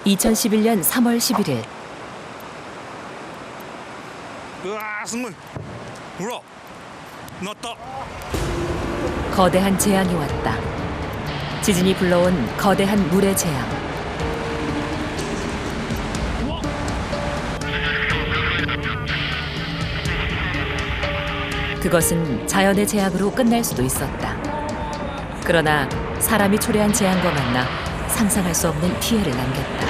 2011년 3월 11일 으아, 정말. 뭐야? 났다. 거대한 재앙이 왔다. 지진이 불러온 거대한 물의 재앙. 그것은 자연의 재앙으로 끝날 수도 있었다. 그러나 사람이 초래한 재앙과 만나 상상할 수 없는 피해를 남겼다.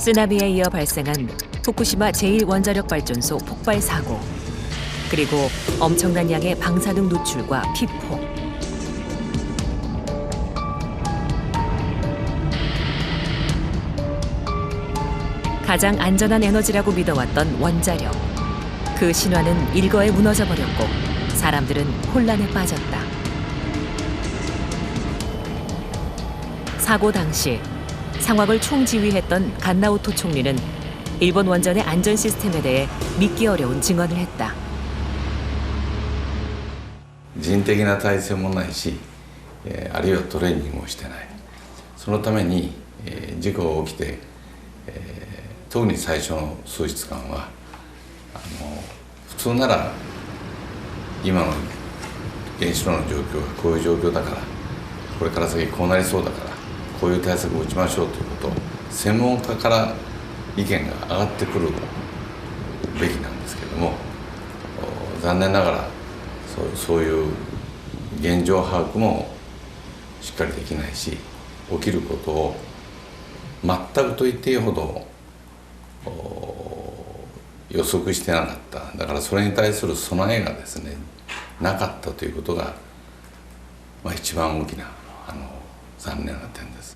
쓰나미에 이어 발생한 후쿠시마 제1원자력발전소 폭발 사고, 그리고 엄청난 양의 방사능 노출과 피폭. 가장 안전한 에너지라고 믿어왔던 원자력. 그 신화는 일거에 무너져 버렸고 사람들은 혼란에 빠졌다. 사고 당시 상황을 총지휘했던 간나오토 총리는 일본 원전의 안전 시스템에 대해 믿기 어려운 증언을 했다. 人的な体制もないし、あるいはトレーニングをしてない。そのために、事故が起きて、特に最初の数日間は普通なら今の原子炉の状況がこういう状況だから、これから先こうなりそうだから、こういう対策を打ちましょうということを専門家から意見が上がってくるべきなんですけれども、残念ながらそういう現状把握もしっかりできないし、起きることを全くと言っていいほど予測してなかった。だからそれに対する備えがですねなかったということが、一番大きな残念な点です。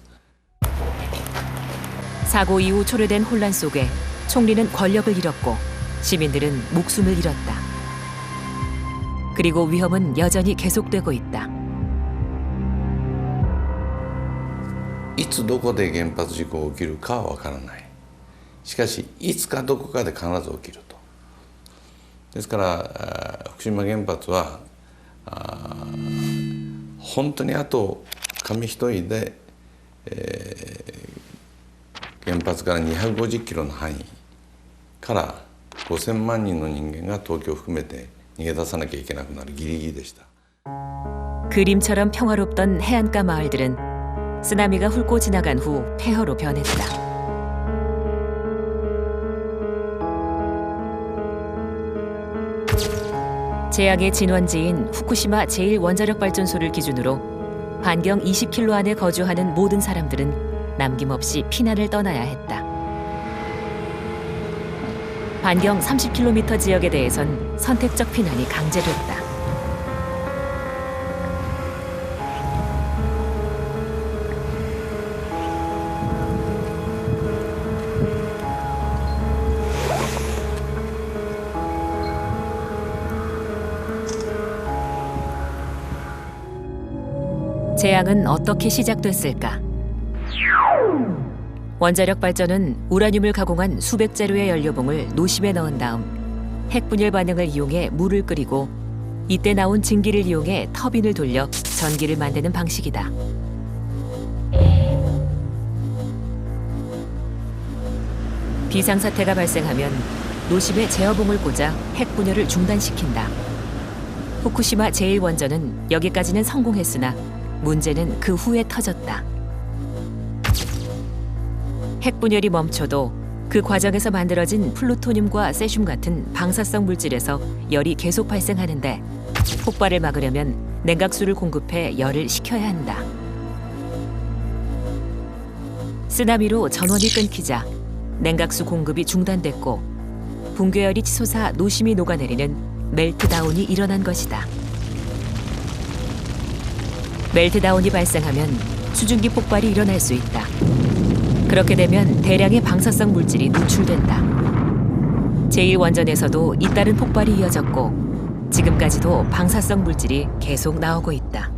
사고 이후 초래된 혼란 속에 총리는 권력을 잃었고 시민들은 목숨을 잃었다. 그리고 위험은 여전히 계속되고 있다. いつどこで原発事故が起きるかは分からない。しかしいつかどこかで必ず起きると。ですから福島原発は本当にあと紙一重で、原発から250キロの範囲から5000万人の人間が東京を含めて逃げ出さなきゃいけなくなるギリギリでした。 그림처럼 평화롭던 해안가 마을들은 쓰나미가 훑고 지나간 후 폐허로 변했다. 재앙의 진원지인 후쿠시마 제1원자력발전소를 기준으로 반경 20km 안에 거주하는 모든 사람들은 남김없이 피난을 떠나야 했다. 반경 30km 지역에 대해선 선택적 피난이 강제됐다. 재앙은 어떻게 시작됐을까? 원자력 발전은 우라늄을 가공한 수백 재료의 연료봉을 노심에 넣은 다음 핵분열 반응을 이용해 물을 끓이고 이때 나온 증기를 이용해 터빈을 돌려 전기를 만드는 방식이다. 비상사태가 발생하면 노심에 제어봉을 꽂아 핵분열을 중단시킨다. 후쿠시마 제1원전은 여기까지는 성공했으나 문제는 그 후에 터졌다. 핵분열이 멈춰도 그 과정에서 만들어진 플루토늄과 세슘 같은 방사성 물질에서 열이 계속 발생하는데 폭발을 막으려면 냉각수를 공급해 열을 식혀야 한다. 쓰나미로 전원이 끊기자 냉각수 공급이 중단됐고 붕괴열이 치솟아 노심이 녹아내리는 멜트다운이 일어난 것이다. 멜트다운이 발생하면 수증기 폭발이 일어날 수 있다. 그렇게 되면 대량의 방사성 물질이 노출된다. 제1원전에서도 잇따른 폭발이 이어졌고 지금까지도 방사성 물질이 계속 나오고 있다.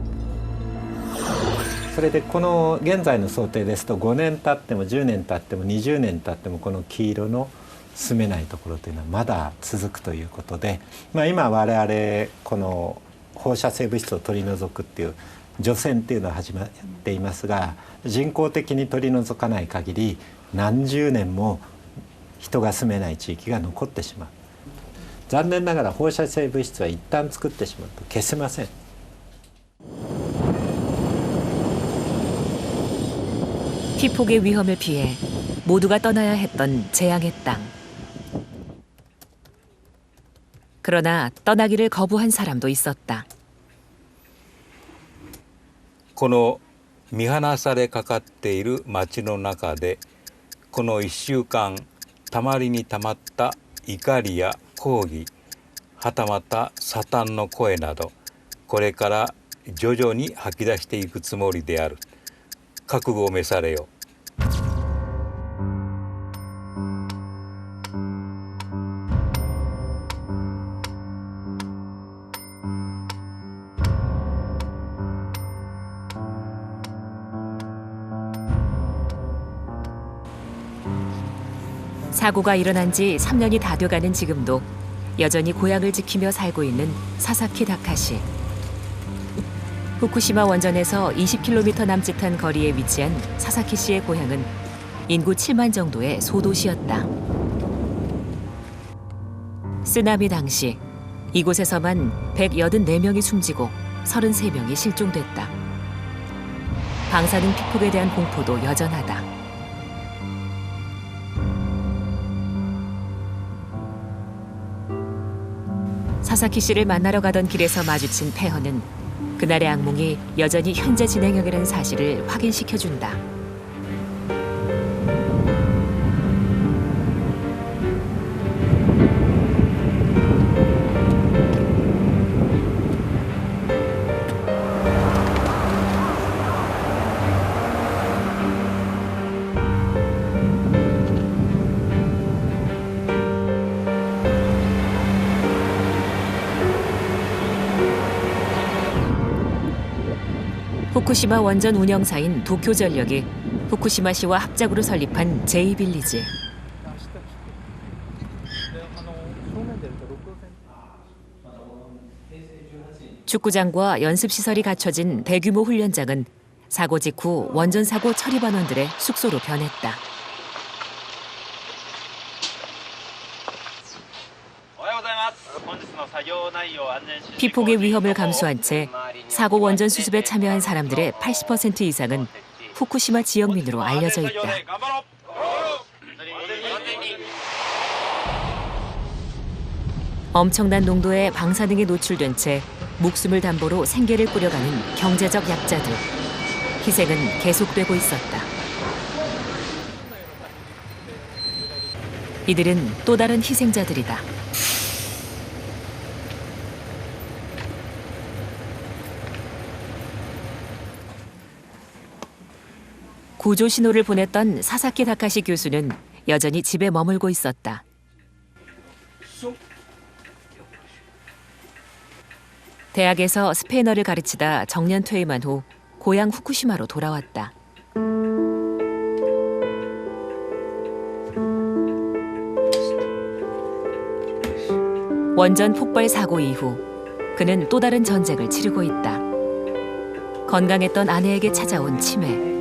それでこの現在の想定ですと5年経っても10年経っても20年経ってもこの黄色の進めないところというのはまだ続くということで、今我々この放射性物質を取り除くっていう除染っていうのは始まっていますが、人工的に取り除かない限り何十年も人が住めない地域が残ってしまう。残念ながら放射性物質は一旦作ってしまうと消せません。 피폭의 위험을 피해 모두가 떠나야 했던 재앙의 땅. 그러나 떠나기를 거부한 사람도 있었다. この見放されかかっている町の中でこの1週間たまりにたまった怒りや抗議はたまたサタンの声などこれから徐々に吐き出していくつもりである覚悟を召されよ。 사고가 일어난 지 3년이 다 돼가는 지금도 여전히 고향을 지키며 살고 있는 사사키 다카시. 후쿠시마 원전에서 20km 남짓한 거리에 위치한 사사키 씨의 고향은 인구 7만 정도의 소도시였다. 쓰나미 당시 이곳에서만 184명이 숨지고 33명이 실종됐다. 방사능 피폭에 대한 공포도 여전하다. 사사키 씨를 만나러 가던 길에서 마주친 폐허는 그날의 악몽이 여전히 현재 진행형이라는 사실을 확인시켜준다. 후쿠시마 원전 운영사인 도쿄전력이 후쿠시마시와 합작으로 설립한 J빌리지. 축구장과 연습시설이 갖춰진 대규모 훈련장은 사고 직후 원전 사고 처리 반원들의 숙소로 변했다. 피폭의 위험을 감수한 채 사고 원전 수습에 참여한 사람들의 80% 이상은 후쿠시마 지역민으로 알려져 있다. 엄청난 농도의 방사능에 노출된 채 목숨을 담보로 생계를 꾸려가는 경제적 약자들. 희생은 계속되고 있었다. 이들은 또 다른 희생자들이다. 구조 신호를 보냈던 사사키 다카시 교수는 여전히 집에 머물고 있었다. 대학에서 스페인어를 가르치다 정년 퇴임한 후 고향 후쿠시마로 돌아왔다. 원전 폭발 사고 이후 그는 또 다른 전쟁을 치르고 있다. 건강했던 아내에게 찾아온 치매.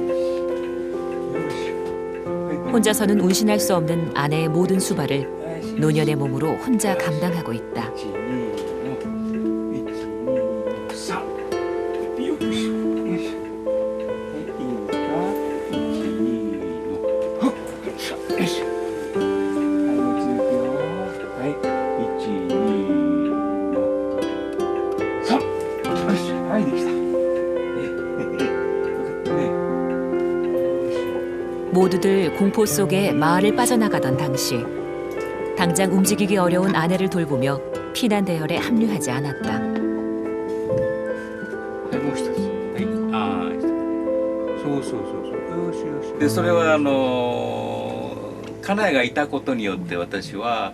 혼자서는 운신할 수 없는 아내의 모든 수발을 노년의 몸으로 혼자 감당하고 있다. 모두들 공포 속에 마을을 빠져나가던 당시 당장 움직이기 어려운 아내를 돌보며 피난 대열에 합류하지 않았다. もう一つ。はい。ああ、そうそうそうそう。よしよし。で、それは家内がいたことによって私は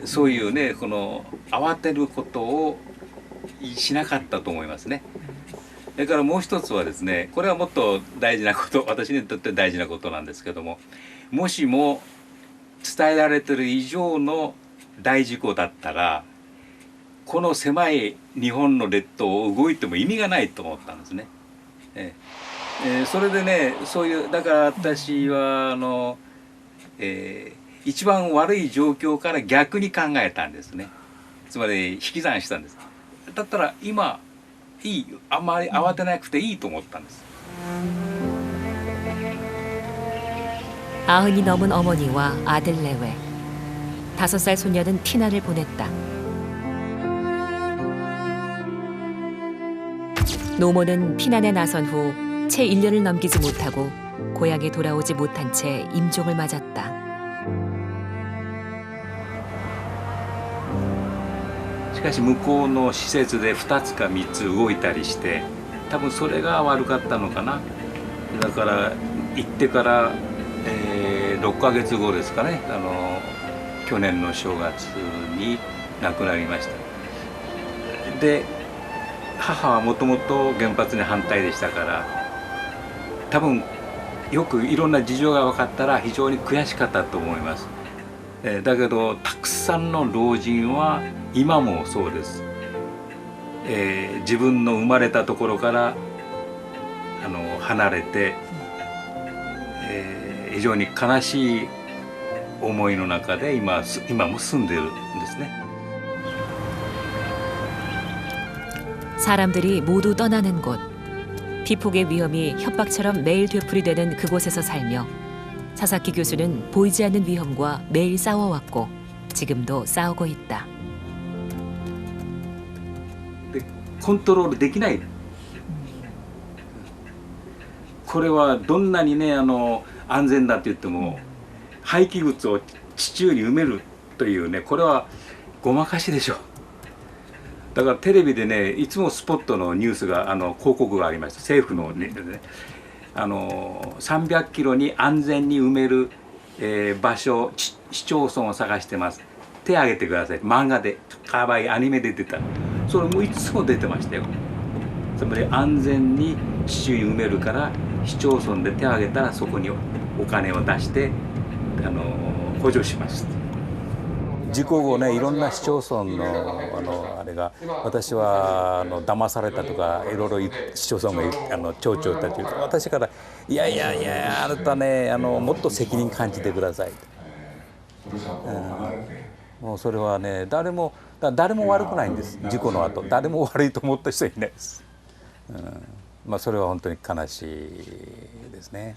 そういうね、この慌てることをしなかったと思いますね。それからもう一つはですね、これはもっと大事なこと、私にとって大事なことなんですけども、もしも伝えられてる以上の大事故だったら、この狭い日本の列島を動いても意味がないと思ったんですね。それでね、そういうだから私は一番悪い状況から逆に考えたんですね。つまり引き算したんです。だったら今いい、あんまり慌てなくていいと思ったんです。 80이 넘은 어머니와 아들 내외 5살 소녀는 피난을 보냈다. 노모는 피난에 나선 후 채 1년을 넘기지 못하고 고향에 돌아오지 못한 채 임종을 맞았다.しかし向こうの施設で2つか3つ動いたりして、多分それが悪かったのかな。だから行ってから、6ヶ月後ですかね、去年の正月に亡くなりました。で母はもともと原発に反対でしたから、多分よくいろんな事情が分かったら非常に悔しかったと思います。だけどたくさんの老人は今もそうです。自分の生まれたところから離れて、非常に悲しい思いの中で今も住んでるんですね。 사람들이 모두 떠나는 곳. 피폭의 위험이 협박처럼 매일 되풀이되는 그곳에서 살며 사사키 교수는 보이지 않는 위험과 매일 싸워왔고 지금도 싸우고 있다. コントロールできない。これはどんなにね安全だって言っても廃棄物を地中に埋めるというね、これはごまかしでしょう。だからテレビでね、いつもスポットのニュースが広告がありました。政府のね、300キロに安全に埋める、場所、市町村を探してます。手挙げてください。漫画で、かわいいアニメで出た。それもいつも出てましたよ。つまり安全に地中に埋めるから市町村で手を挙げたらそこにお金を出して補助します。事故後ね、いろんな市町村のあれが私は騙されたとかいろいろ市町村が町長たちが私から「いやいやいやあなたねもっと責任感じてください」もうそれはね誰も悪くないんです。事故の後誰も悪いと思った人いないです。まあそれは本当に悲しいですね。